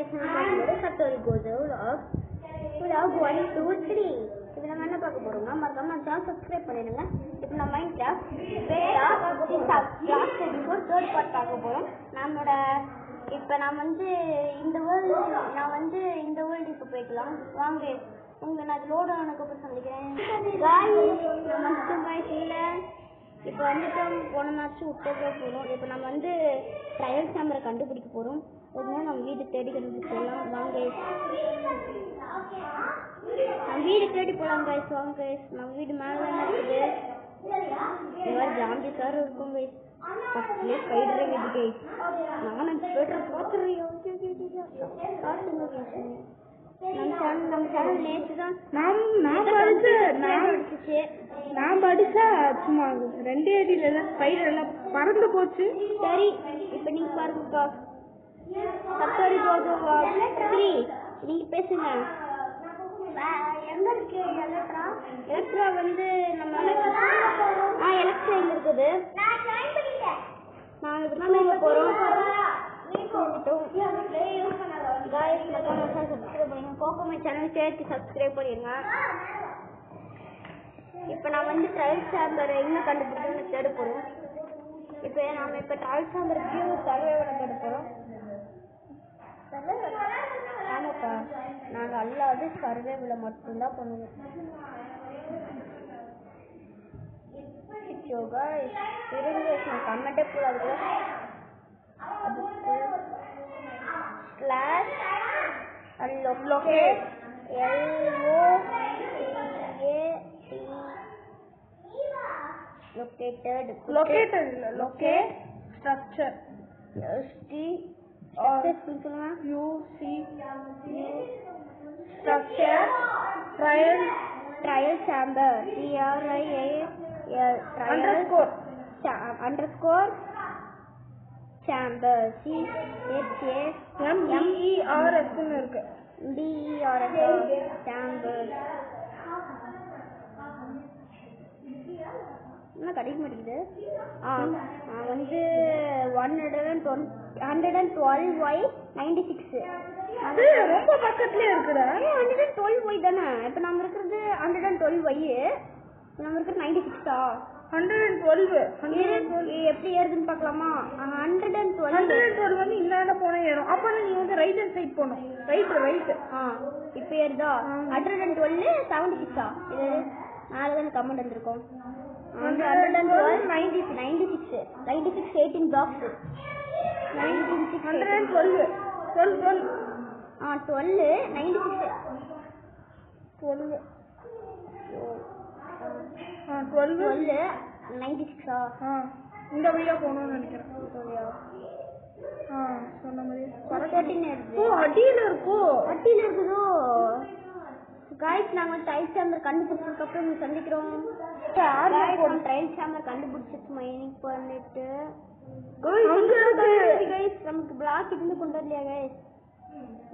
guys, Satori Gozo vlog 1, 2, 3. இப்போ நம்ம என்ன பார்க்க போறோம்னா மறக்காம சேனல் சப்ஸ்கிரைப் பண்ணிடுங்க. இப்போ நம்ம மைன்கிராஃப்ட் பேட்டா லாஸ்ட் எபிசோட் தேர்ட் பார்ட் பார்க்க போறோம். நம்மளோட இப்போ நான் இந்த வேர்ல்டு இப்போ போய்க்கலாம் வாங்க. நான் லோட் ஆனதுக்கப்புறம் சந்திக்கிறேன். இல்லை இப்போ போன மேட்ச் விட்டதே போகிறோம். இப்போ நம்ம ட்ரையல் கேமரா கண்டுபிடிக்க போகிறோம். அதனால நம்ம வீடு தேடி கண்டுபிடிச்சிடலாம் வாங்க. நம்ம வீடு தேடி போகலாம் கைஸ் வாங்க கைஸ். நம்ம வீடு மேலே தானே இருக்குது. இந்த மாதிரி ஜாம்பி சார் இருக்கும் கைஸ். ஃபஸ்ட்லேயே ஸ்பைடரே வீடு கைஸ். நானும் ஸ்பைடரை பார்த்துருவோம். நம்ம சேனல் நேற்று தான் நான் படிச்சா சும்மா 2 அடியில ஸ்பைடர் எல்லாம் பறந்து போச்சு. சரி இப்போ நீங்க பாருங்கப்பா. சத்தோரி போது நீங்க பேசுங்க. எங்க இருக்கு எலக்ட்ரா? எலக்ட்ரா நம்ம எலக்ட்ரா எங்க இருக்குது? நான் இதுக்கு போறோம். गाइस மறக்காம சப்ஸ்கிரைப் பண்ணுங்க. கோகோமை சேனல் சேர்த்து சப்ஸ்கிரைப் பண்ணிருங்க. இப்போ நான் ட்ரையல் சாம்பர் எங்க கண்டுபிடிக்கணும்னு தேட போறோம். இப்போ நாம ட்ரையல் சாம்பர் கியூ சர்வேவரை தேட போறோம். ஆமாப்பா நாங்க அல்லாது சர்வேவில் மட்டும்தான் பண்ணுவோம். யோகா இருங்க கமெண்டே கூடாது. அதுக்கு slash locate locate structure structure trial chamber underscore chamber MERS இருக்கு. DERS chamber என்ன கிடைக்க மாட்டேங்குது. 112Y96 அது ரொம்ப பக்கத்துலயே இருக்குடா. 112Y தானே. இப்போ நம்ம இருக்கிறது 112Y. நம்ம இருக்கிறது 96 112 எப்படி ஏறுதுன்னு பார்க்கலாமா? 112 இன்னாண்ட போனா ஏறும். அப்ப நீ ரைட் ஹேண்ட் சைடு போணும். ரைட் இப்போ ஏறுதா? 112 76 இது நாலு கமெண்ட் வந்திருக்கும். 112 96 18 blocks 112 12 96 96 இந்த வழியா போகணும்னு நினைக்கிறேன். சொன்ன மாதிரி அடியில இருக்குதோ காய்ஸ். நாங்கள் ட்ரையல் சாம்பர் கண்டுபிடிச்சதுக்கு அப்புறம் சந்திக்கிறோம். ட்ரையல் சாம்பர் கண்டுபிடிச்சிட்டு மைனிங் பண்ணிட்டு நமக்கு பிளாக் இருந்து கொண்டு வரலையா கைஸ்?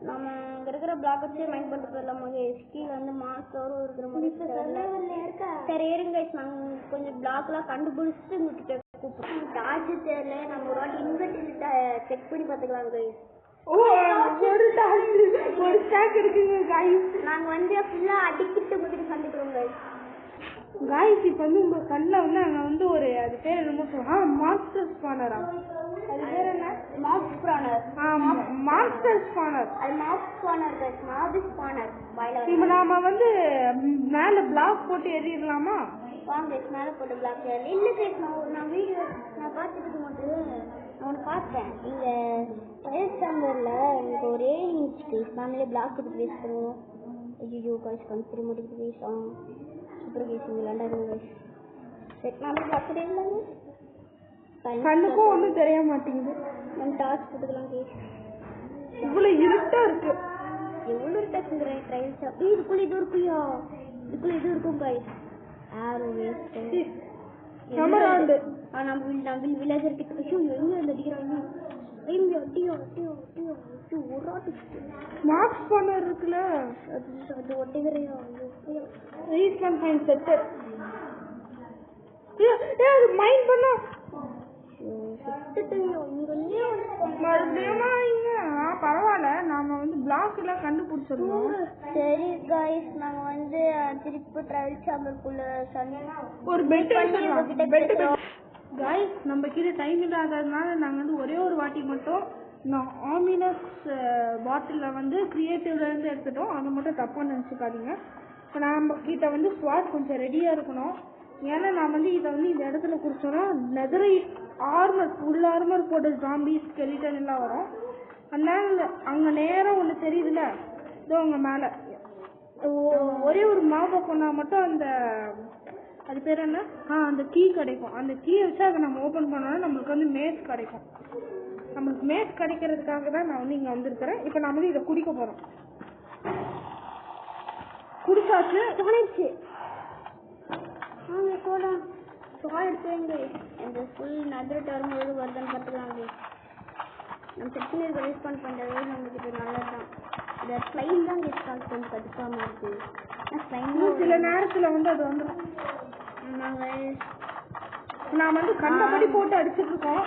நம்ம இங்க இருக்கிற பிளாக் வச்சு மைண்ட் பண்ணிட்டு போயிடலாமா கைஸ்? கீழே மாஸ்டரும் இருக்கிற மாதிரி சரி இருங்க கைஸ். நாங்கள் கொஞ்சம் பிளாக்லாம் கண்டுபிடிச்சிட்டு உங்ககிட்ட கூப்பிடுறோம். டார்ச் தெரியல. நம்ம ஒரு வாட்டி இன்வெர்டர் செக் பண்ணி பார்த்துக்கலாம் கைஸ். ஒரு ஸ்டாக் இருக்குங்க गाइस. நாங்க ஃபுல்லா அடிக்கிட்டு குதிரை சந்திக்கிறோம் गाइस. இப்போ உங்க கண்ணுல அங்க ஒரு அது பேர் என்னமோ சொல்றாங்க மாஸ்டர் ஸ்பானரா. அது பேர் என்ன? Mob spawner. Master spawner. அது mob spawner guys. Mob spawner பாயில. இப்போ நாம மேல பிளாக் போட்டு ஏறிடலாமா? வாங்க गाइस மேல போட்டு பிளாக் ஏறல. இல்ல गाइस நான் வீடியோ நான் பார்த்துட்டு நான் பார்த்தேன். இங்க ட்ரையல் சாம்பர்ல எனக்கு ஒரே நிமிஷம் நாமளே பிளாக் எடுத்து வேஸ்ட் பண்ணுவோம். ஐயோ गाइस கன்ஃபிரி முடிஞ்சு வேஸ்ட் சூப்பர் கேஸ் விளையாண்டா गाइस. சரி நாம பார்த்துட்டே இல்லங்க. கண்ணுக்கும் ஒன்றும் தெரிய மாட்டேங்குது. நம்ம டார்ச் போட்டுக்கலாம் கேஸ். இவ்வளோ இருட்டா இருக்கு. எவ்வளோ இருட்டா இருக்குங்கிற ட்ரையல் சாம்பர். இதுக்குள்ள இது இருக்குயா? இதுக்குள்ள இது இருக்கும் गाइस. ஆரோ வேஸ்ட் கேமராண்டு. நம்ம வில்லேஜர் கிட்ட எங்க அடிக்கிறாங்க. மார்க்ஸ் பண்ணர் இருக்குல்ல அது ஒட்டிக்கிறையா? ரீஸ்பான் ஃபைன் செட்டர். மைண்ட் பண்ணா மறுபடியும் பரவாயில்ல. நாம பிளாக் எல்லாம் கண்டுபிடிச்சிருவோம். சரி கைஸ், நாங்க வந்து திருப்பி டிராவல் சாம்பருக்குள்ள ஒரு பெட் கைஸ், நம்ம கிட்ட டைம் இல்லாததுனால நாங்க வந்து ஒரே ஒரு வாட்டி மட்டும் ஆமினஸ் பாட்டில வந்து கிரியேட்டிவ்ல இருந்து எடுத்துட்டோம். அதை மட்டும் தப்பா நினைச்சுக்காதீங்க. இப்போ நம்ம கிட்ட வந்து ஸ்வாட் கொஞ்சம் ரெடியா இருக்கணும். ஏன்னா நான் வந்து இதை வந்து இந்த இடத்துல குடிச்சோன்னா நெதரைட் ஆர்மர் ஃபுல் ஆர்மர் போட்ட ஜாம்பிஸ் ஸ்கெலிட்டன் எல்லாம் வரும். அதனால அங்க நேரம் ஒண்ணு தெரியுதுல, இதோ அங்க மேல ஒரே ஒரு மாவை கொண்டா மட்டும் அந்த அது பேர் என்ன, அந்த கீ கிடைக்கும். அந்த கீயை வச்சு அதை நம்ம ஓபன் பண்ணோம்னா நம்மளுக்கு வந்து மேஸ் கிடைக்கும். நம்மளுக்கு மேஸ் கிடைக்கிறதுக்காக தான் நான் வந்து இங்க வந்திருக்கிறேன். இப்போ நான் வந்து இதை குடிக்க போறோம். குடிச்சாச்சு, தோணிடுச்சு. போலாம் எடுத்துங்க. இந்த ஃபுல் நதிரட்டு வரும்போது வருதுன்னு பார்த்துக்கலாங்க. நம்ம செட்டில் ரெஸ்பாண்ட் பண்ணுறது நம்மளுக்கு இது நல்லதுதான். இந்த ஸ்லைம் தான் கால் கொஞ்சம் கடுப்பாமல் இருக்குது. சில நேரத்தில் வந்து அது வந்துடும். நான் வந்து கண்டபடி போட்டு அடிச்சுட்டு இருக்கோம்.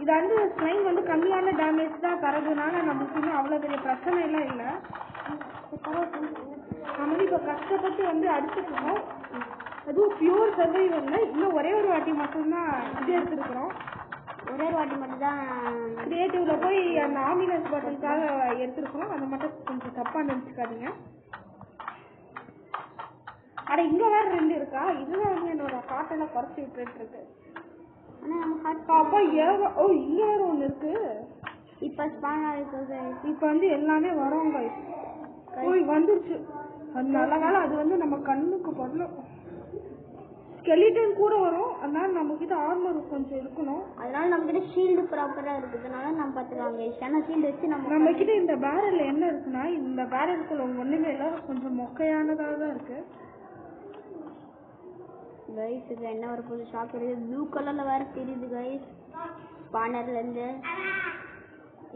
இது வந்து ஸ்லைம் வந்து கம்மியான டேமேஜ் தான் தரதுனால நம்மளுக்கு இன்னும் அவ்வளோ பெரிய பிரச்சனை எல்லாம் இல்லை. நம்ம வந்து இப்போ கஷ்டப்பட்டு வந்து அடிச்சுட்டு இருக்கோம். அதுவும் பியூர் சர்வைவர்ல இன்னும் ஒரே ஒரு வாட்டி மட்டும்தான் இது எடுத்துருக்குறோம். ஒரே ஒரு வாட்டி மட்டும் தான் கிரியேட்டிவ்ல போய் அந்த ஆம்பினன்ஸ் பாட்டிலுக்காக எடுத்துருக்கோம். அதை மட்டும் கொஞ்சம் தப்பா நினைச்சுக்காதீங்க. அட இங்க வேற 2 இருக்கா? இதுதான் வந்து என்னோட காட்டெல்லாம் குறைச்சி விட்டுட்டு இருக்கு. அப்பா இங்க வேற ஒண்ணு இருக்கு. இப்ப ஸ்பான் ஆயிருக்கு. இப்ப வந்து எல்லாமே வரோங்க. வந்துருச்சு. அது நல்ல வேலை அது வந்து நம்ம கண்ணுக்கு படல. ஸ்கெலிட்டன் கூட வரும். அதனால நம்ம கிட்ட ஆர்மர் கொஞ்சம் இருக்கணும். அதனால நம்ம கிட்ட ஷீல்டு ப்ராப்பரா இருக்குதுனால நம்ம பாத்துக்கலாம். ஏன்னா ஷீல்டு வச்சு நம்ம கிட்ட இந்த பேரல்ல என்ன இருக்குன்னா, இந்த பேரலுக்குள்ள ஒண்ணுமே இல்ல, கொஞ்சம் மொக்கையானதா தான் இருக்கு. கைஸ் இது என்ன ஒரு புது ஷாக் இருக்குது. ப்ளூ கலர்ல வேற தெரியுது கைஸ் ஸ்பானர்ல இருந்து.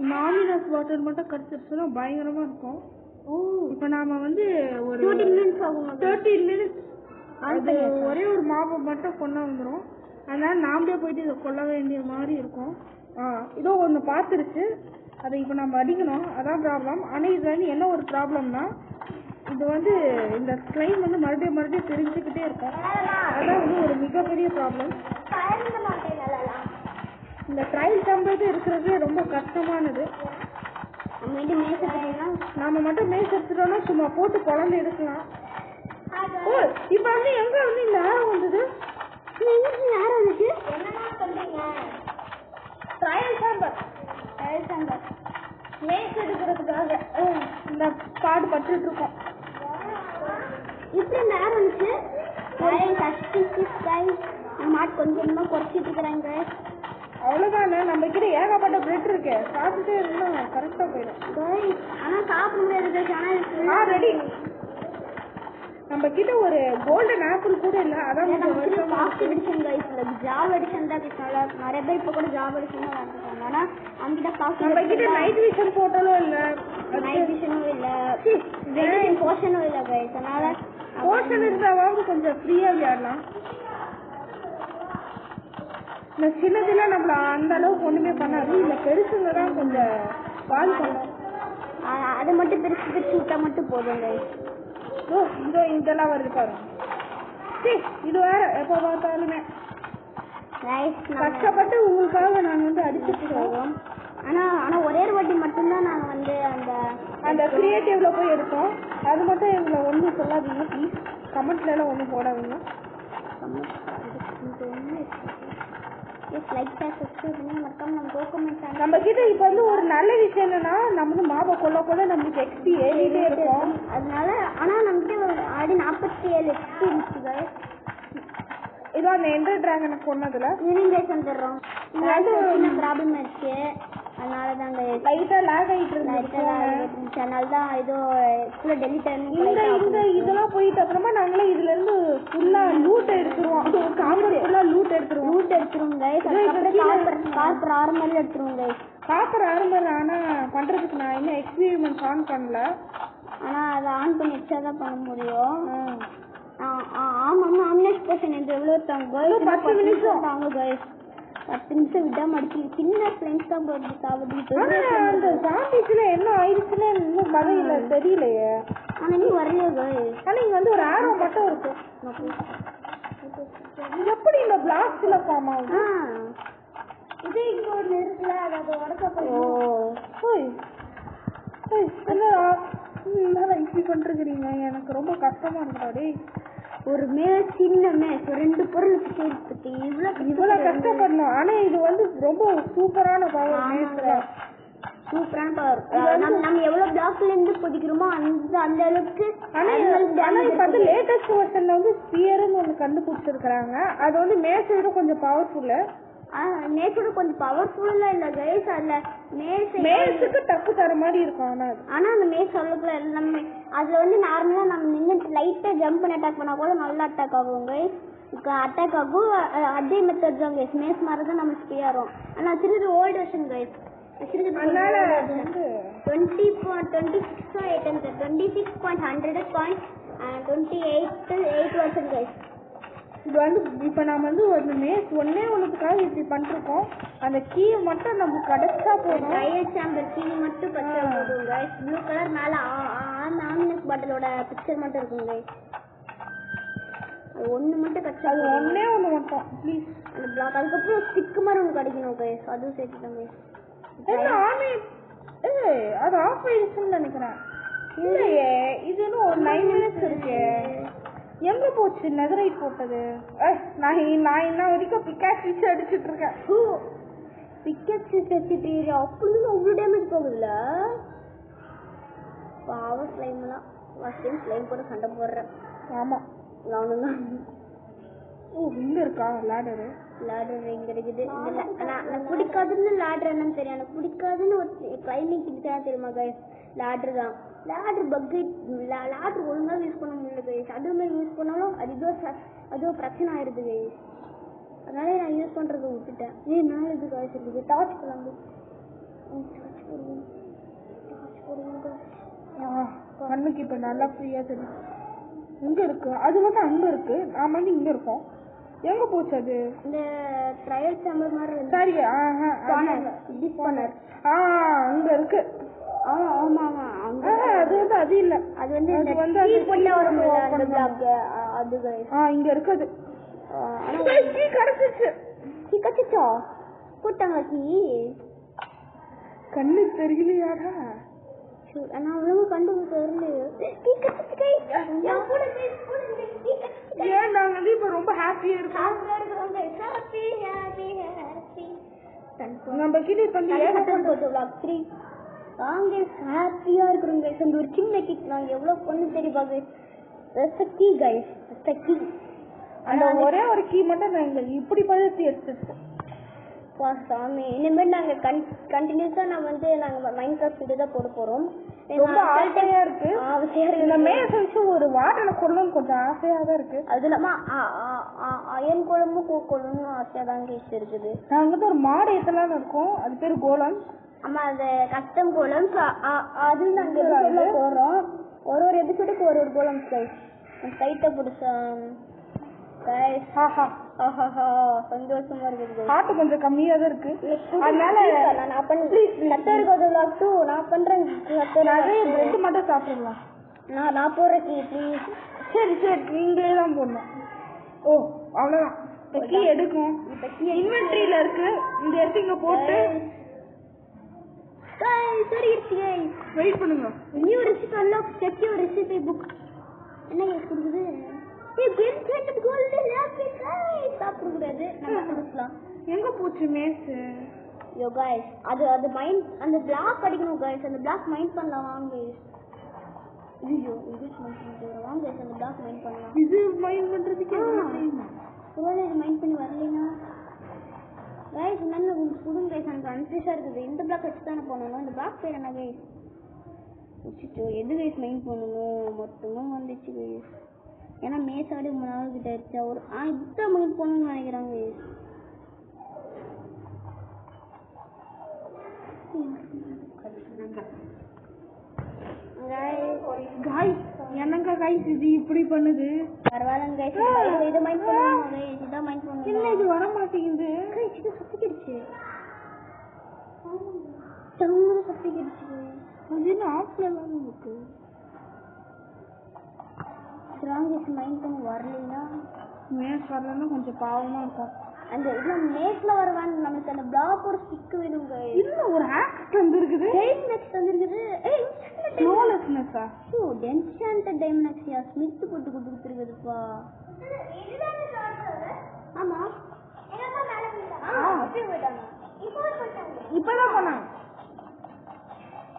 இந்த ஆமினஸ் வாட்டர் மட்டும் கடிச்சிருச்சுன்னா பயங்கரமா இருக்கும். இப்ப நாம வந்து ஒரு 13 மினிட்ஸ் அது ஒரே ஒரு மாவை மட்டும் கொண்டு வந்துடும். அதனால நாமளே போயிட்டு இதை கொல்ல வேண்டிய மாதிரி இருக்கும். இதோ ஒன்று பார்த்துருச்சு. அதை இப்போ நம்ம அடிக்கணும், அதான் ப்ராப்ளம். ஆனால் இது வந்து என்ன ஒரு ப்ராப்ளம்னா, இது வந்து இந்த ஸ்லைம் வந்து மறுபடியும் தெரிஞ்சுக்கிட்டே இருக்கும். அதான் வந்து ஒரு மிகப்பெரிய ப்ராப்ளம். இந்த ட்ரையல் டெம்பரேச்சர் இருக்கிறது ரொம்ப கஷ்டமானது. நாம மட்டும் மேய்ச்சி எடுத்துட்டோம்னா சும்மா போட்டு குழந்தை எடுக்கலாம். இப்ப வந்து எங்க வந்து இந்த நேரம் வந்தது? நேரம் வந்துச்சு. என்னமா சொல்றீங்க? ட்ரையல் டெம்பர் மேய்ச்சி எடுக்கிறதுக்காக இந்த பாடுபட்டு இருக்கோம். இப்படி நேரம் வந்துச்சு. மாட்டு கொஞ்சமா குறைச்சிட்டு இருக்கிறாங்க. அவ்வளவுதானே, நம்ம கிட்ட ஏகப்பட்ட பிரெட் இருக்கு. சாப்பிட்டுட்டே இருந்தா கரெக்டா போயிடும். ஆனா சாப்பிட முடியாது. ரெடி. நம்ம கிட்ட ஒரு கோல்டன் ஆப்பிள் கூட இல்ல. அதான் பாஸ்ட் எடிஷன் கைஸ் இல்ல, ஜாவ் எடிஷன் தான் நல்லா. நிறைய பேர் இப்ப கூட ஜாவ் எடிஷன் தான் வாங்கிட்டாங்க. ஆனா நம்மகிட்ட பாஸ்ட் நம்ம கிட்ட நைட் விஷன் போட்டாலும் இல்ல, நைட் விஷனும் இல்ல, வெயிட்டிங் போர்ஷனும் இல்ல கைஸ். அதனால போர்ஷன் இருந்தாவது கொஞ்சம் ஃப்ரீயா விளையாடலாம். இந்த சின்னதுல நம்மள அந்த அளவுக்கு ஒண்ணுமே பண்ணாது. இல்ல பெருசுங்க தான் கொஞ்சம் பால் பண்ணும். அதை மட்டும் பிரிச்சு விட்டா மட்டும் போதும் கைஸ். இதோ இதெல்லாம் வருது பாருங்க. இது வேற எப்ப பார்த்தாலுமே கஷ்டப்பட்டு உங்களுக்காக நாங்க வந்து அடிச்சுட்டு போவோம். ஆனா ஒரே ஒரு வாட்டி மட்டும்தான் நாங்க வந்து அந்த கிரியேட்டிவ்ல போய் எடுத்தோம். அது மட்டும் எங்களை ஒன்றும் சொல்லாதீங்க ப்ளீஸ். கமெண்ட்ல எல்லாம் ஒன்றும் போடாதீங்க. நம்ம கிட்ட இப்ப வந்து ஒரு நல்ல விஷயம் என்னன்னா, நம்ம மாவை கொள்ள நம்மளுக்கு எக்ஸ்பி ஏறிட்டே இருக்கும். அதனால ஆனா நம்மகிட்ட ஆடி 47 எக்ஸ்பி இருக்கு. இதோ அந்த எண்டர் டிராகனை கொன்னதுல வந்துடுறோம். ப்ராப்ளம் இருக்கு. அதனாலதான் லைட்டா லேக் ஆயிட்டு இருந்துச்சு. அதனாலதான் இதோ ஃபுல்லா டெலிட் இதெல்லாம் போயிட்டு அப்புறமா நாங்களே இதுல இருந்து ஃபுல்லா லூட் எடுத்துருவோம். ஃபுல்லா லூட் எடுத்துருவோம் கைஸ். காப்பர் ஆர்மர் எடுத்துருவோம் கைஸ். காப்பர் ஆர்மர் ஆனா பண்றதுக்கு நான் இன்னும் எக்ஸ்பெரிமெண்ட் ஆன் பண்ணல. ஆனா அதை ஆன் பண்ணி வச்சாதான் பண்ண முடியும். ஆமா ஆம்னெஸ் போர்ஷன் எவ்வளவு 10 நிமிஷம் தாங்க கைஸ். 10 நிமிஷம் விடாம அடிச்சு சின்ன ஃப்ளைன்ஸ் தான் போட்டு சாப்பிட்டு. அந்த ஜாம்பிஸ்ல என்ன ஆயிடுச்சுன்னு இன்னும் பதில தெரியலையே. ஆனா நீ வரலையோ. ஆனா இங்க வந்து ஒரு ஆரோ மட்டும் இருக்கு. எப்படி இந்த பிளாஸ்ட்ல ஃபார்ம் ஆகுது? இது இங்க ஒரு இருக்குல்ல அது உடக்க போய் என்னடா இப்படி பண்றீங்க? எனக்கு ரொம்ப கஷ்டமா இருக்குடா. ஒரு சின்ன மேஸ் 2 பொருளுக்கு சேர்த்து இவ்வளவு கஷ்டப்படணும். ஆனா இது வந்து ரொம்ப சூப்பரான பவர். சூப்பரான பவர். நம்ம எவ்வளவு பிளாக்ல இருந்து பொதிக்கிறோமோ அந்த அளவுக்கு. ஆனா இப்ப வந்து லேட்டஸ்ட் வெர்ஷன்ல வந்து ஸ்பியர்னு ஒண்ணு கண்டுபிடிச்சிருக்காங்க. அது வந்து மேஸ் விட கொஞ்சம் பவர்ஃபுல். மேஸோட கொஞ்சம் பவர்ஃபுல்லா இல்ல கைஸ். அதுல மேஸுக்கு டக்கு தர மாதிரி இருக்கும். ஆனா அந்த மேஸ் அளவுக்கு நம்ம அதுல வந்து நார்மலா நம்ம நின்று லைட்டா ஜம்ப் பண்ணி அட்டாக் பண்ணா கூட நல்லா அட்டாக் ஆகும் கைஸ். அட்டாக் ஆகும். அதே மெத்தட் தான் கைஸ். மேஸ் மாதிரி தான் நம்ம ஸ்பியரும். ஆனா திருப்பி ஓல்டு வெர்ஷன் கைஸ். அதனால 26.100.28 கைஸ். இது வந்து இப்ப நாம வந்து ஒரு மேஸ் ஒண்ணுக்காக இப்படி பண்ணிருக்கோம். அந்த கீ மட்டும் நம்ம கிடைச்சா போதும். ட்ரையல் சாம்பர் கீ மட்டும் பச்சை போதும் கைஸ். ப்ளூ கலர் மேல ஆமினஸ் பாட்டிலோட பிக்சர் மட்டும் இருக்கும் கைஸ். அது ஒண்ணு மட்டும் கச்சா. அது ஒண்ணு மட்டும் ப்ளீஸ். அந்த பிளாக் அதுக்கப்புறம் ஸ்டிக் மாதிரி ஒன்று கிடைக்கணும் கைஸ். அதுவும் சேர்த்துட்டோம் கைஸ். அது ஆஃப் ஆயிடுச்சுன்னு நினைக்கிறேன். இல்லையே இது இன்னும் ஒரு 9 minutes இருக்கு. எங்க போச்சு நெதரைட் போட்டது? நான் என்ன வரைக்கும் பிக்காக்ஸ் அடிச்சுட்டு இருக்கேன். பிக்காக்ஸ் அடிச்சுட்டு அப்படின்னு அவ்வளோ டேமேஜ் போகுதுல்ல. பாவம் ஸ்லைம்லாம் ஃபர்ஸ்ட் டைம் ஸ்லைம் போட சண்டை போடுறேன். ஆமா நானும் தான். இங்க இருக்கா லேடரு? லேடர் இங்க இருக்குது. எனக்கு பிடிக்காதுன்னு லேடர் என்னன்னு தெரியும். எனக்கு பிடிக்காதுன்னு ஒரு கிளைமேட் இதுதான் தெரியுமா கைஸ்? லேடர் தான். லேடர் பக்கெட் லேடர் ஒழுங்காக யூஸ் பண்ண முடியல கைஸ். அதுவுமே யூஸ் பண்ணாலும் அதுவும் பிரச்சனை ஆயிடுது கைஸ். அதனால நான் யூஸ் பண்றதை விட்டுட்டேன். மேலே இது கைஸ் இருக்குது. டார்ச் போடலாம். கண்ணுக்கு இப்ப நல்லா ஃப்ரீயா தெரியும். இங்க இருக்கு. அது வந்து அங்க இருக்கு. நாம வந்து இங்க இருக்கோம். எங்க போச்சு அது? இந்த ட்ரையல் சாம்பர் மாதிரி இருக்கு. சரி. டிஸ்பனர் அங்க இருக்கு. ஆமா அங்க அது வந்து அது இல்ல. அது வந்து இந்த கீ பண்ண வரும்ல அந்த பிளாக். அது கைஸ் இங்க இருக்குது. கீ கிடைச்சிச்சு. கீ கிடைச்சோ? போட்டாங்க கீ. கண்ணு தெரியலையாடா? நான் அவ்வளவு கண்டு தெரியலையே. கீ கிடைச்சிச்சு கைஸ். ஏன் நாங்க வந்து இப்ப ரொம்ப ஹாப்பியா இருக்கோம். நம்ம கிட்ட பண்ணி vlog 3 நாங்க ஹாப்பியா இருக்கிறோம் கைஸ். அந்த ஒரு சின்ன கிக் நாங்க எவ்வளவு பொண்ணு தெரியுமா கைஸ்? Rest guys. அந்த ஒரே ஒரு கீ மட்டும் நாங்க இப்படி பழுத்தி எடுத்துட்டோம். சாமி இனிமேல் நாங்க கண்டினியூஸா நாங்க மைன்கிராஃப்ட் வீடியோ தான் போட போறோம். ரொம்ப ஆசையா இருக்கு. இந்த மேஸ் வச்சு ஒரு வாட்டரை கொள்ளணும் கொஞ்சம் ஆசையா தான் இருக்கு. அது இல்லாம அயன் குழம்பு கொள்ளணும் ஆசையா தான் கைஸ் இருக்குது. நாங்க வந்து ஒரு மாடு ஏத்தலாம்னு இருக்கோம். அது பேரு கோலம். ஆமா அது கஸ்டம் கோலம். அது நாங்க போறோம். ஒரு எபிசோடுக்கு ஒரு கோலம் கைஸ். டைட்டா புடிச்சா கைஸ். சந்தோஷமா இருக்குது. ஹார்ட் கொஞ்சம் கம்மியா தான் இருக்கு. அதனால நான் பண்றேன். நிறைய பிரெட் மட்டும் சாப்பிடலாம். நான் போடுறேன் கீ ப்ளீஸ். சரி நீங்களே தான் போடணும். அவ்வளவுதான். கீ எடுக்கும். இன்வென்ட்ரியில இருக்கு. இந்த இடத்து இங்க போட்டு வெயிட் பண்ணுங்க. New recipe unlock. Check your recipe book. என்ன கைஸ் கொடுக்குது? எங்க போச்சு மேஸ்? அது மைண்ட் அந்த பிளாக் அடிக்கணும் கைஸ். அந்த பிளாக் மைண்ட் பண்ணலாம் வாங்க. ஐயோ இங்கிலீஷ் வாங்க கைஸ். அந்த பிளாக் மைண்ட் பண்ணலாம். இது மைண்ட் பண்றதுக்கு ஒருவேளை இது மைண்ட் பண்ணி வரலைன்னா கைஸ் என்னன்னு உங்களுக்கு புதுங்க கைஸ். எனக்கு கன்ஃபியூஸா இருக்குது. இந்த பிளாக் வச்சு தானே பண்ணணும். இந்த பிளாக் பேர் என்ன கைஸ்? எது கைஸ் மைண்ட் பண்ணணும் மொத்தமும் வந்துச்சு கைஸ். ஏன்னா மேசாடி 3 நாள் கிட்ட ஆயிடுச்சா. ஒரு இதுதான் மைண்ட் பண்ணணும்னு நினைக்கிறாங்க guys என்னங்க கைஸ் இது இப்படி பண்ணுது? பரவாயில்லைங்க கைஸ், இதை மைண்ட் பண்ணுவாங்க, இதான் மைண்ட் பண்ணுவாங்க. இல்ல இது வர மாட்டேங்குது. கைஸ் இது சுத்திக்கிடுச்சு, தங்குற சுத்திக்கிடுச்சு. அது என்ன ஆஃப்ல தான் இருக்கு. ஸ்ட்ராங்கஸ்ட் மைண்ட் பண்ண வரலைன்னா மேஸ் வரலன்னா கொஞ்சம் பாவமா இருக்கும். அந்த இதுல மேஸ்ல வரவான் நமக்கு அந்த பிளாக் ஒரு ஸ்டிக் வேணுங்க. இல்ல ஒரு ஹேக் வந்துருக்குது. டைமண்ட்ஸ் வந்திருக்குது. ஏய் ஃப்ளோலெஸ்னஸா? ஓ என்சான்ட் டைமண்ட்ஸ் யா ஸ்மித் போட்டு கொடுத்துருக்குதுப்பா. ஆமா என்னமா மேல போயிட்டாங்க. இப்பதான் போனாங்க.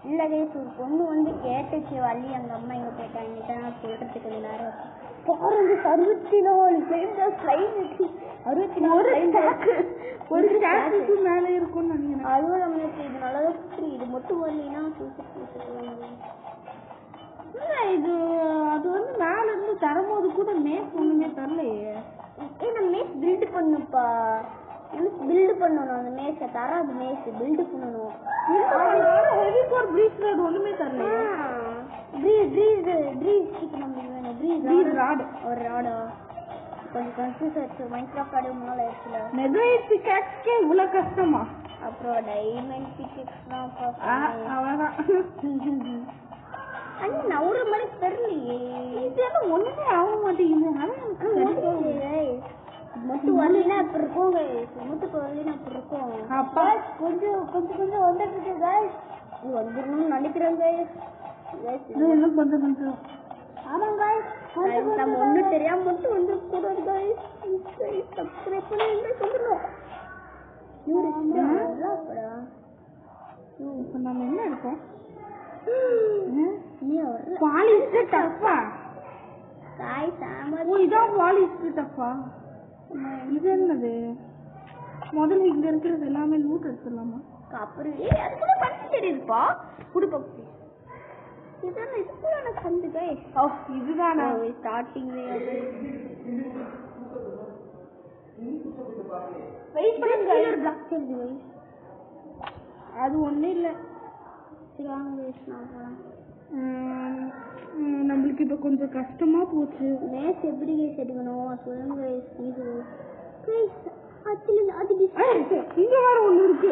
இல்ல கைஸ் ஒரு பொண்ணு வந்து கேட்டுச்சு வள்ளி எங்க அம்மா எங்க போயிட்டாங்க நான் சொல்றதுக்கு கொஞ்ச நேரம் பாருங்க 64 ஸ்லைம் இருக்கு. 64 ஒரு ஸ்டாச்சுக்கு மேல இருக்கும்னு நினைக்கிறேன். அதுவும் நம்மளுக்கு இது நல்லதா புரியுது. இது மட்டும் வரலைன்னா சூப்பர். இல்ல இது அது வந்து மேல இருந்து தரும்போது கூட மேஸ் ஒண்ணுமே தரலையே. நம்ம மேஸ் பில்ட் பண்ணுப்பா. பில்ட் பண்ணணும் அந்த மேஸை தராது. மேஸ் பில்ட் பண்ணணும். ஹெவி கோர் ப்ரீஸ் ராட் ஒண்ணுமே தரலையே. ப்ரீஸ் நம்ம ப்ரீஸ் ராட் ஒரு ராடா கொஞ்சம் கன்ஃபியூஸ் ஆயிடுச்சு. மைன்கிராஃப்ட் ஆடி முன்னால ஆயிடுச்சுல. நெதரைட் பிக்காக்ஸ்க்கே இவ்வளவு கஷ்டமா? அப்புறம் டைமண்ட் பிக்காக்ஸ்லாம் அவ்வளவுதான். அண்ணா நான் ஒரு மாதிரி தெரியலையே. இது என்ன ஒண்ணுமே ஆக மாட்டேங்குது. மட்டும் வரலைன்னா அப்படி இருக்கும். மட்டும் வரலைன்னா அப்படி இருக்கும். அப்பா கொஞ்சம் வந்துட்டு வந்துடணும்னு நினைக்கிறேங்க. என்ன கொஞ்சம் ஆமாங்க நம்ம ஒன்றும் தெரியாம மட்டும் வந்துடக்கூடாது. சப்ஸ்கிரைப் பண்ணி சொல்லணும். இப்ப நம்ம என்ன இருக்கோம்? பாலிஸ்டர் டப்பா. இதான் பாலிஸ்டர் டப்பா. இது என்னது? முதல்ல இங்க இருக்கிறது எல்லாமே லூட் எடுத்துடலாமா? அப்புறம் அதுக்குள்ள பண்ணி தெரியுதுப்பா. குடுப்பா இதுதான் இதுக்குள்ள எனக்கு வந்துங்க. இதுதானா ஸ்டார்டிங் வெயிட் பண்ணுங்க. பிளாக் தெரியுது. அது ஒண்ணும் இல்ல. நம்மளுக்கு இப்ப கொஞ்சம் கஷ்டமா போச்சு. மேட்ச் எப்படி எடுக்கணும் சொல்லுங்க. இங்க வேற ஒண்ணு இருக்கு.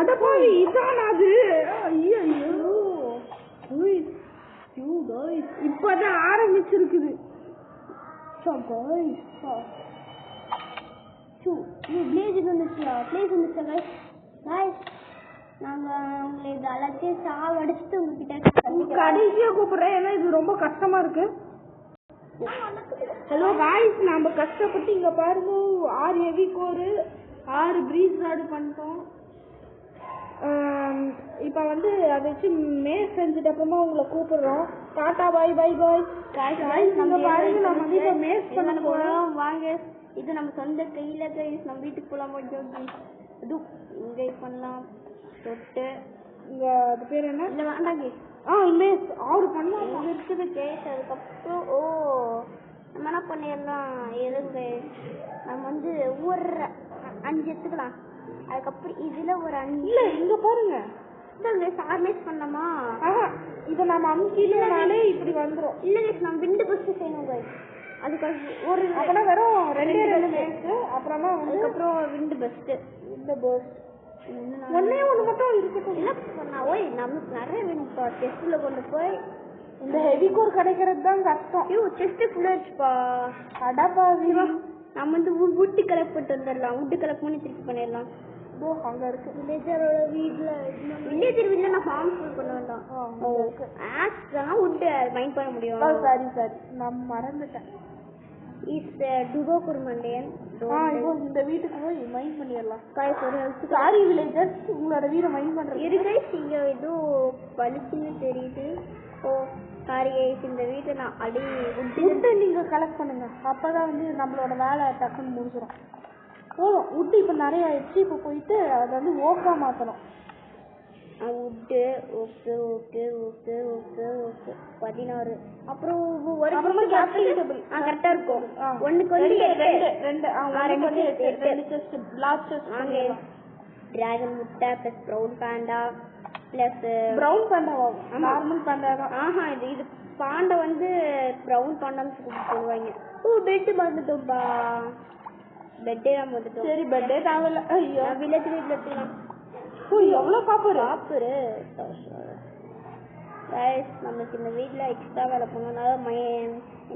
அட போய் இதான் அது. இப்பதான் ஆரம்பிச்சிருக்குது. நாங்க உங்களை இது எல்லாத்தையும் சாவடிச்சுட்டு உங்ககிட்ட கடைசியா கூப்பிடுறேன். ஏன்னா இது ரொம்ப கஷ்டமா இருக்கு. ஹலோ காய்ஸ், நம்ம கஷ்டப்பட்டு இங்க பாருங்க 6 ஹெவி கோர் 6 ப்ரீஸ் ராடு பண்ணிட்டோம். இப்ப வந்து அதை வச்சு மேஸ் செஞ்சுட்டு அப்புறமா உங்களை கூப்பிடுறோம். டாடா பாய் பாய் பாய். நம்ம பாருங்க நம்ம வந்து இப்ப மேஸ் பண்ண போறோம். வாங்க இது நம்ம சொந்த கையில கைஸ். நம்ம வீட்டுக்கு போலாம். இது இங்க பண்ணலாம். தொட்டு இங்க அது பேர் என்ன? இல்ல வேண்டாங்க. மேஸ் 6 பண்ணலாம் இருக்குது கேஸ். அதுக்கப்புறம் நம்ம என்ன பண்ணிடலாம் இருங்க. நம்ம வந்து ஒவ்வொரு 5 எடுத்துக்கலாம். அதுக்கப்புறம் இதுல ஒரு 5 இல்ல இங்க பாருங்க. சார்மேஸ் பண்ணலாமா? இதை நம்ம அமுக்கினாலே இப்படி வந்துரும். இல்ல கேஸ் நம்ம விண்டு பஸ்ட் செய்யணும். அதுக்கு ஒரு அப்பனா வெறும் 2 மேஸ். அப்புறமா அதுக்கப்புறம் விண்டு பஸ்ட் ஒன்னே ஒண்ணு மட்டும் இருக்கட்டும். என்ன பண்ணா ஓய் நமக்கு நிறைய வேணும்ப்பா. செஸ்ட்ல கொண்டு போய் இந்த ஹெவி கோர் கிடைக்கிறது தான் கஷ்டம். செஸ்ட் ஃபுல்லா வச்சுப்பா. அடப்பா நம்ம வந்து வுட்டு கலெக்ட் பண்ணிட்டு வந்துடலாம். வுட்டு கலெக்ட் பண்ணி திருப்பி பண்ணிடலாம். அங்க இருக்கு வில்லேஜரோட வில்லேஜர் வீட்ல நான் ஃபார்ம் ஃபுல் பண்ண வேண்டாம். ஆக்ஸ்லாம் வுட் மைண்ட் பண்ண முடியும். சரி நான் மறந்துட்டேன். இஸ் டுகோ குர்மண்டேன். இந்த வீட்டுக்கு போய் மைண்ட் பண்ணிடலாம். சாரி வில்லேஜர்ஸ், உங்களோட வீட மைண்ட் பண்றது இருக்கு. இங்க ஏதோ பளிச்சுன்னு தெரியுது. சாரி இந்த வீட்டை நான் அடி வுட்டை நீங்க கலெக்ட் பண்ணுங்க. அப்பதான் வந்து நம்மளோட வேலை டக்குன்னு முடிஞ்சிடும். போதும் வுட்டு இப்ப நிறைய ஆயிடுச்சு. இப்ப போயிட்டு அதை வந்து ஓக்கா மாத்தணும். Wood okay okay okay okay okay 16. அப்புறம் ஒரு கரெக்டா இருக்கும். ஒண்ணுக்கு வந்து 2 டிராகன் முட்டை plus brown panda plus brown panda normal panda. இது பாண்டை வந்து ப்ரௌன் பாண்டான்னு சொல்லுவாங்க. ஓ பெட்டு மறந்துட்டோம்பா. பெட்டே தான் வந்துட்டோம். சரி பெட்டே தேவையில்ல. ஐயோ வில்லேஜ் வீட்டில் எடுத்துக்கலாம். ஓ எவ்வளோ காப்பரு நம்மளுக்கு இந்த வீட்டில் எக்ஸ்ட்ரா வேலை பண்ணனால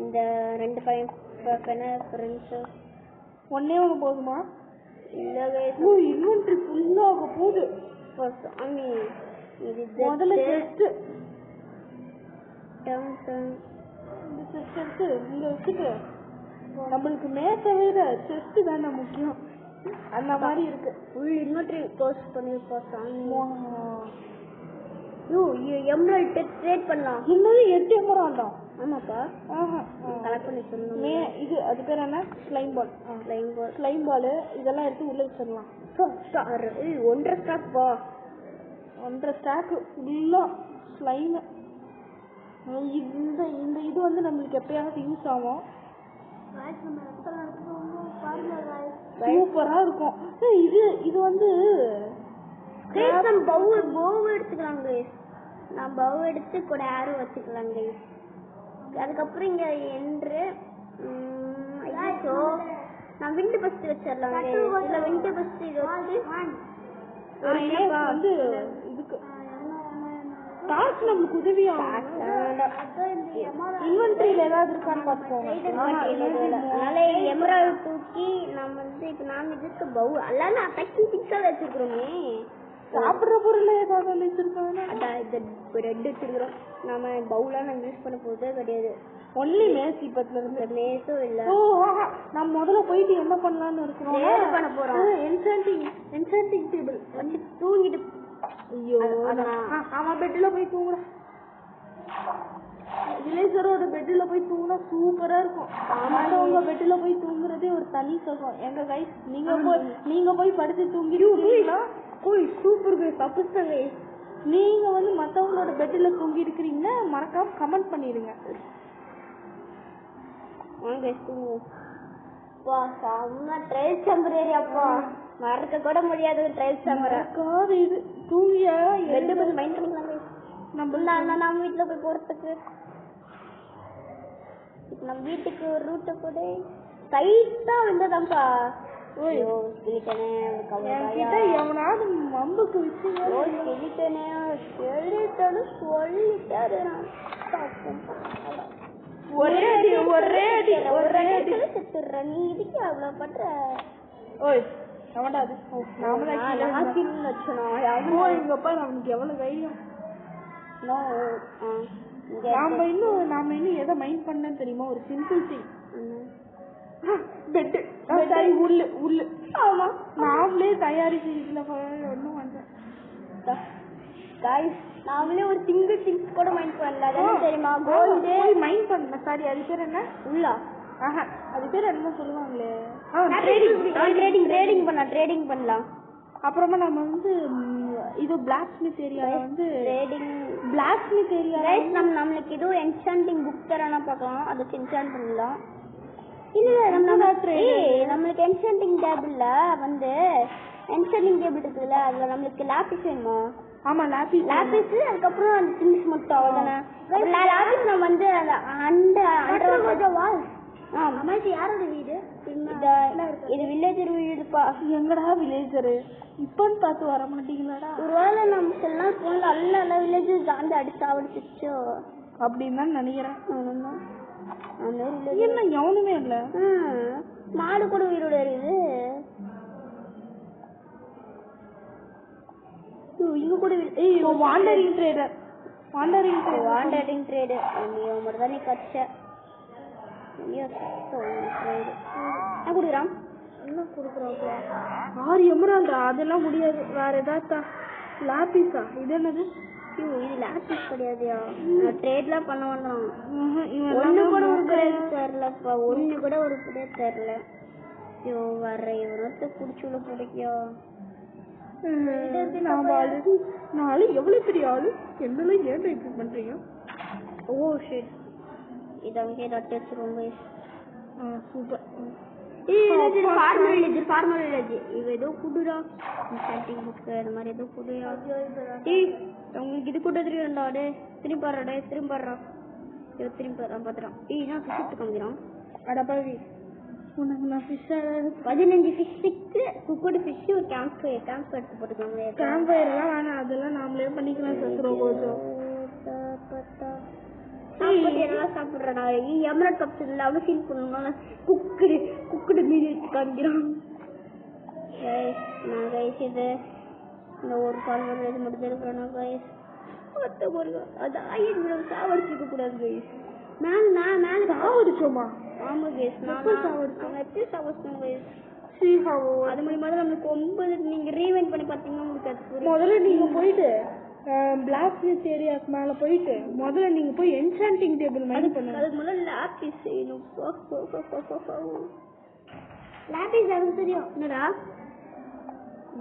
இந்த 2 ஃப்ரெண்ட்ஸு ஒன்னே ஒன்று போதுமா? இல்லை ஓ இன்வென்ட்ரி ஃபுல்லாக போகுது. சாமி இது முதல்ல செஸ்ட்டு இந்த செஸ்ட் எடுத்து இங்கே வச்சுட்டு நம்மளுக்கு மேற்ற செஸ்ட் தானே முக்கியம். அந்த மாதிரி இருக்கு. ஃபுல் இன்வென்ட்ரி க்ளோஸ் பண்ணிருப்போம் சாமி. எம்ராய்டு ட்ரேட் பண்ணலாம். இன்னும் 8 எமரால்டா? ஆமாப்பா. கலெக்ட் பண்ணி சொல்லணும். இது அது பேர் என்ன? ஸ்லைம் பால் இதெல்லாம் எடுத்து உள்ள வச்சிடலாம். 1.5 ஸ்டாக்பா. 1.5 ஸ்டாக்கு ஃபுல்லா ஸ்லைம். இந்த இது வந்து நம்மளுக்கு எப்பயாவது யூஸ் ஆகும். சூப்பரா இருக்கும். இது வந்து பவு எடுத்துக்கலாம் கைஸ். நான் பவு எடுத்து கூட ஆரோ வச்சுக்கலாம் கைஸ். அதுக்கப்புறம் இங்க என்று நான் விண்டு பஸ்ட் வச்சிடலாம். இல்ல விண்டு பஸ்ட் இது வந்து இதுக்கு டார்ச் நம்மளுக்கு உதவியா இன்வென்ட்ரியில ஏதாவது இருக்கான்னு பாத்துக்கோங்க. அதனால எமரால்டு தூக்கி நம்ம வந்து இப்ப நாம இதுக்கு பவு அல்ல அட்டாக்கிங் சிக்ஸா வச்சிருக்கிறோமே. சாப்பிடுற பொருள் ஏதாவது வச்சிருக்காங்க. அதான் இது ரெட் வச்சிருக்கிறோம். நம்ம பவுலாம் நாங்கள் யூஸ் பண்ண போதே கிடையாது. ஒன்லி மேஸ் இப்பத்துல இருந்து மேஸும் இல்ல. நம்ம முதல்ல போயிட்டு என்ன பண்ணலாம்னு இருக்கிறோம். பண்ண போறோம். என்சாண்டிங் டேபிள் வச்சு தூங்கிட்டு. ஐயோ அவன் பெட்ல போய் தூங்குற. வில்லேஜரோட பெட்ல போய் தூங்கினா சூப்பரா இருக்கும். உங்க பெட்ல போய் தூங்குறதே ஒரு தனி சுகம். எங்க கைஸ் நீங்க போய் படுத்து தூங்கிடுவீங்களா? Super guys. தப்புதான் கைஸ். நீங்க வந்து மத்தவங்களோட பெட்ல தூங்கி இருக்கிறீங்கன்னா மறக்காம கமெண்ட் பண்ணிடுங்க. மறக்க கூட முடியாது. இது தூங்கியா நம்ம வீட்டுல போய் போறதுக்கு நம்ம வீட்டுக்கு ரூட்ட கூட டைட்டா வந்ததான்ப்பா. எவனாவது மம்புக்கு நீ இதுக்கு அவ்வளவு பண்ற. அவனுக்கு எவ்வளவு தைரியம். நாம இன்னும் எதை மைண்ட் பண்ணன்னு தெரியுமா? ஒரு சிம்பிள் திங். பெட்டு உள்ளு ஆமா நாமளே தயாரிச்சு இதுல ஒன்னும் பண்றேன். நாமளே ஒரு சிங்கிள் திங்ஸ் கூட மைண்ட் பண்ணல. அதான் தெரியுமா? கோல்டு மைண்ட் பண்ணல. சாரி அது பேர் என்ன? உள்ளா? அது பேர் என்ன சொல்லுவாங்களே? ட்ரேடிங் பண்ணலாம். அப்புறமா நம்ம வந்து இது பிளாக்ஸ்மித் ஏரியால வந்து பிளாக்ஸ்மித் ஏரியா நம்மளுக்கு இது என்சாண்டிங் புக் தரானா பார்க்கலாம். அதுக்கு என்சாண்ட் பண்ணலாம். இல்ல நம்மளுக்கு என்சாண்டிங் டேபிள்ல வந்து என்சாண்டிங் டேபிள் இருக்குல்ல, அதுல நம்மளுக்கு லாபிஸ் வேணுமா? ஆமா லாபிஸ். அதுக்கப்புறம் அந்த திங்ஸ் மட்டும் அவ்வளவுதானே. லாபிஸ் நம்ம வந்து அந்த வால். யாரோட வீடு இது? வில்லேஜர் வீடுப்பா. எங்கடா வில்லேஜரு? இப்பன்னு பார்த்து வர மாட்டீங்களாடா? ஒருவேளை நம்ம சில போன்ல அல்ல வில்லேஜர் தாண்டி அடிச்சு ஆவடிச்சிச்சோ அப்படின்னு தான் நினைக்கிறேன். என்ன எவனுமே இல்ல. மாடு கூட உயிரோட இருக்குது. இங்க கூட வாண்டரிங் ட்ரேடர். நீ மருதானே கச்ச குடுக்குறான். என்ன குடுக்குறான்? 6 எமரால்டா? அதெல்லாம் முடியாது. வேற ஏதாத்தா? லாபிஸா? இது என்னது? இது லாபிஸ் கிடையாதுயா. ட்ரேட்லாம் பண்ண வேண்டாம். ஒண்ணு கூட உருப்படியா தெரியலப்பா. ஒண்ணு கூட உருப்படியா தெரியல. ஐயோ வர்ற இவனத்தை குடிச்சுள்ள பிடிக்கியா? நாலு எவ்வளவு பெரிய ஆளு. என்னெல்லாம் ஏன் இப்படி பண்றீங்க? Oh shit. இது அங்கே டச் ரொம்ப சூப்பர். Formal village. இவ ஏதோ குடுடா. இன்ஸ்டாண்டிங் புக் அந்த மாதிரி ஏதோ குடுயா. உங்களுக்கு இது கூட தெரியும்டா. டே திரும்பி பாடுறா. திரும்பி பார்த்துறான். நான் ஃபிஷ் எடுத்து காமிக்கிறான். அடப்பாவி உனக்கு நான் ஃபிஷ் 15 ஃபிஷ்ஷுக்கு குக்குடு ஃபிஷ் ஒரு கேம்ப் எடுத்து போட்டுக்கலாங்களே. கேம்ப் ஃபயர்லாம் வேணாம், அதெல்லாம் நாமளே பண்ணிக்கலாம் சத்ரோ கொஞ்சம். நல்லா சாப்பிட்றா. எமரட் கப்ஸ் இல்லை அவ்வளோ ஃபீல் பண்ணணும்னா குக்குடு மீன் எடுத்து காமிக்கிறான். நான் கைஸ் இது இந்த ஒரு கால் இது மட்டும் இருக்கிறேன்னா கைஸ் அது ஐயன் சாவடிச்சிருக்க கூடாது கைஸ். மேலே சாவடிச்சோமா? ஆமா கைஸ் நான் எப்படி சாவடிச்சோம் கைஸ். அது மூலியமா தான் நம்மளுக்கு 9 நீங்க ரீவைண்ட் பண்ணி பார்த்தீங்கன்னா உங்களுக்கு அது புரியும். முதல்ல நீங்க போயிட்டு பிளாக் ஸ்மித் ஏரியாக்கு மேல போயிட்டு முதல்ல நீங்க போய் என்சாண்டிங் டேபிள் மாதிரி பண்ணுங்க. அதுக்கு முதல்ல லாபிஸ் செய்யணும். லாபிஸ் எனக்கு தெரியும். என்னடா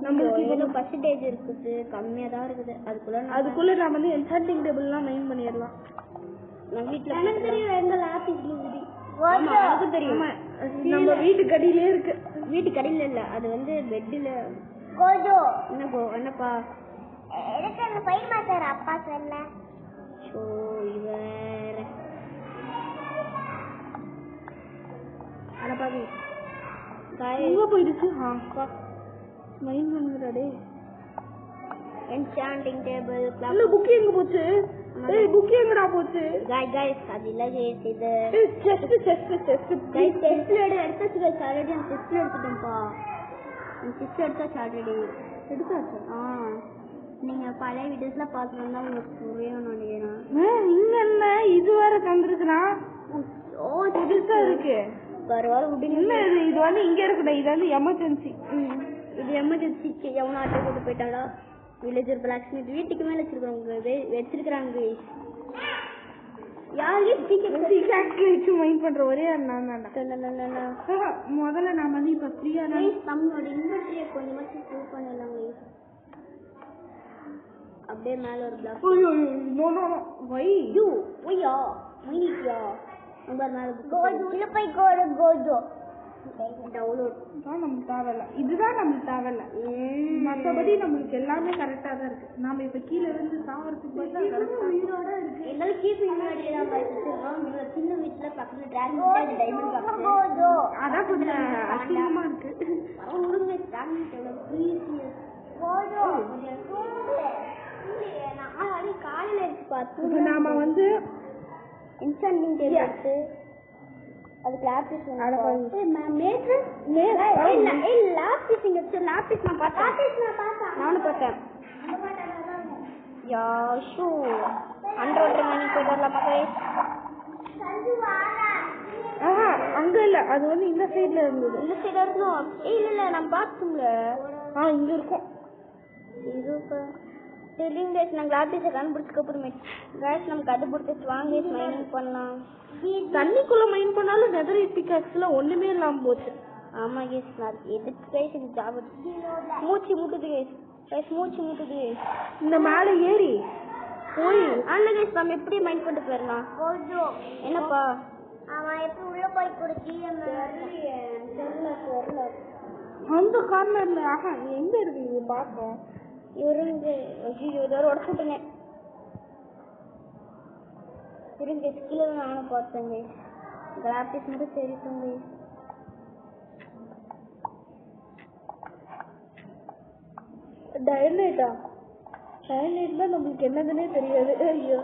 நம்மளுக்கு இவ்வளோ பர்சன்டேஜ் இருக்குது, கம்மியாக தான் இருக்குது. அதுக்குள்ள நான் வந்து என்சாண்டிங் டேபிள்லாம் மெயின் பண்ணிடலாம். நான் வீட்டில் எனக்கு தெரியும் எங்க லாபிஸ் இருக்குது. எனக்கு தெரியும் நம்ம வீட்டுக்கு அடியிலே இருக்கு. வீட்டுக்கு அடியில் இல்லை, அது வந்து பெட்டில். என்னப்பா எதுக்கு பையன் மாத்தாரு அப்பா சொல்ல. ஸோ இவர் அடப்பாவி எங்க போயிடுச்சு? மைண்ட் பண்ணுறாடே. என்சாண்டிங் டேபிள் இல்ல புக் எங்க போச்சு? ஏய் புக் எங்கடா போச்சு? गाइस அது இல்ல गाइस இது செஸ்ட் गाइस செஸ்ட்ல எடுத்து गाइस ஆல்ரெடி நான் செஸ்ட்ல எடுத்துட்டேன்ப்பா. நான் செஸ்ட் எடுத்தாச்சு ஆல்ரெடி. எடுத்தாச்சு? நீங்க பழைய வீடியோஸ்ல பாத்துறதா உங்களுக்கு புரியும் நினைக்கிறேன். இங்க என்ன இது வேற தந்திருக்குனா? ஓ புதுசா இருக்கு. பரவாயில்ல விடுங்க. இல்ல இது வந்து இங்க இருக்குடா. இது வந்து எமர்ஜென்சி. இது எமர்ஜென்சிக்கு எவனோ ஆட்டோ போட்டு போயிட்டாடா. வில்லேஜர் பிளாக் ஸ்மித் வீட்டுக்கு மேல வச்சிருக்காங்க. யாரு வச்சு மைண்ட் பண்ற ஒரே நான் முதல்ல நான் வந்து இப்ப ஃப்ரீயா நம்மளோட இன்வெர்டரியை கொஞ்சமாச்சும் ப்ரூவ் பண்ணலாம். அப்படியே மேல ஒரு பிளாக் நமக்கு தேவையில்ல. இதுதான் நம்மளுக்கு தேவையில்ல. மற்றபடி நம்மளுக்கு எல்லாமே கரெக்டா தான் இருக்கு. நாம இப்ப கீழே இருந்து சாவறதுக்கு உயிரோட இருக்கு. என்னால கீப் சின்ன வீட்டுல பக்கத்துல டைமண்ட் அதான் கொஞ்சம் அசிங்கமா இருக்கு. காலையில இருக்கு பார்த்து நாம வந்து இன்ஸ்டாண்டிங் டேபிள் எடுத்து அதுக்கு லாபிஸ் நான் பார்த்தேன். யாஷு அண்டர் மணி போயிட்டு வரலாம். அங்க இல்ல, அது வந்து இந்த சைடுல இருந்தது. இந்த சைடு இருக்கணும். இல்ல நான் பார்த்தோம்ல. இங்க இருக்கும். நாங்க லாபிஸை கண்டுபிடிச்சதுக்கு அப்புறமே கைஸ் நமக்கு அது பிடிச்சி வாங்கி மைனிங் பண்ணலாம். தண்ணிக்குள்ள மைன் பண்ணாலும் நெதரைட் பிகாக்ஸ்ல ஒண்ணுமே இல்லாம போச்சு. ஆமா கேஸ் நான் எதுக்கு கைஸ் இது ஜாப் மூச்சு முட்டுது கைஸ் மூச்சு முட்டுது. இந்த மேல ஏறி போய் ஆனா கைஸ் நம்ம எப்படி மைண்ட் பண்ணிட்டு போயிடலாம். என்னப்பா அவன் எப்படி உள்ள போய் கொடுக்கி அந்த கார்னர்ல எங்க இருக்கு இது பார்த்தோம். இருங்க இதோட உடச்சுட்டுங்க. இருங்க கீழே நானும் பார்த்தேங்க. கிராபிக்ஸ் மட்டும் தெரியுங்க. டைனைட்டா? டைனைட்னா நம்மளுக்கு என்னதுன்னே தெரியாது. ஐயோ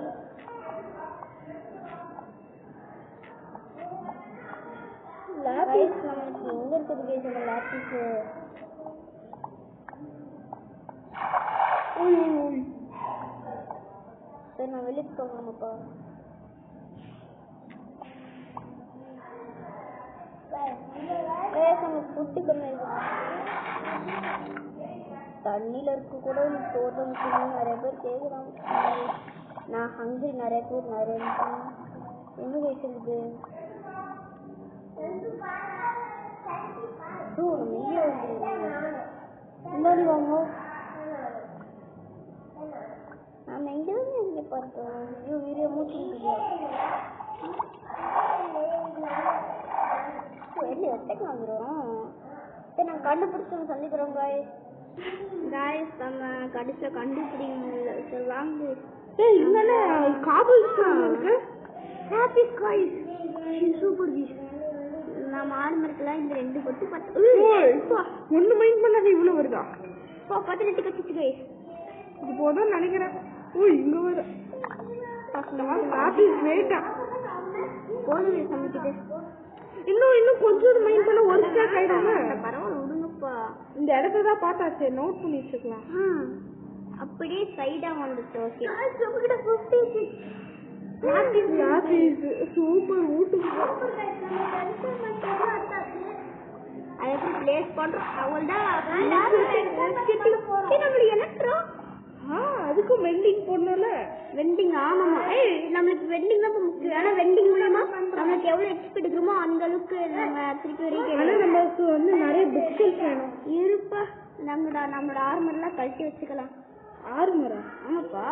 லாபிஸ் நமக்கு எங்க இருக்குது கேஸ்? லாபிஸ் சரி நான் வெளியே போகணுமாப்பா. நமக்கு ஃபுட்டு கம்மி தண்ணியில இருக்க கூட தோட்டம் நிறைய பேர் கேட்குறாங்க. நான் ஹங்கரி நிறைய பேர் நிறைய என்ன பேசுறது. முன்னாடி வாங்க. நாம எங்கேதான் இங்கே பார்த்தோம். ஐயோ வீடியோ மூச்சு வெளியே ஒட்டைக்கு வந்துடும். சரி நாங்கள் கண்டுபிடிச்சோம் சந்திக்கிறோம் காய்ஸ். நம்ம கடைசியில் கண்டுபிடிங்க. சரி வாங்க. காபல் இருக்கு. Happy skies super piece. நம்ம ஆர்மருக்குலாம் இந்த 2 கொத்து 10. ஒண்ணு மைண்ட் பண்ணாத இவ்வளவு வருதா? 18 கட்டிச்சு கைஸ். இது போதும் நினைக்கிறேன். இங்க வர ஆபீஸ் வெயிட்டா போதும் சமைக்கிட்டு. இன்னும் கொஞ்சம் மைண்ட் பண்ண ஒரு ஸ்டாக் ஆயிடும்ல. பரவாயில்ல விடுங்கப்பா. இந்த இடத்த தான் பார்த்தாச்சு, நோட் பண்ணி வச்சுக்கலாம். அப்படியே சைடா வந்துச்சு. ஓகே சூப்பர் ஊட்டு அதை எப்படி பிளேஸ் பண்றோம் அவள்தான் நம்மளுக்கு எலக்ட்ரோ. அதுக்கும் வெண்டிங் போடணும்ல. வெண்டிங் ஆமாமா. நம்மளுக்கு வெண்டிங் தான் முக்கியம். ஆனா வெண்டிங் மூலமா நம்மளுக்கு எவ்வளவு எக்ஸ்பி எடுக்கிறோமோ அந்த அளவுக்கு நம்ம திருப்பி வரைக்கும் நமக்கு வந்து நிறைய பிஸ்கெட் வேணும். இருப்பா நம்மளோட ஆர்மர் எல்லாம் கழட்டி வச்சுக்கலாம். ஆர்மரா? ஆமாப்பா.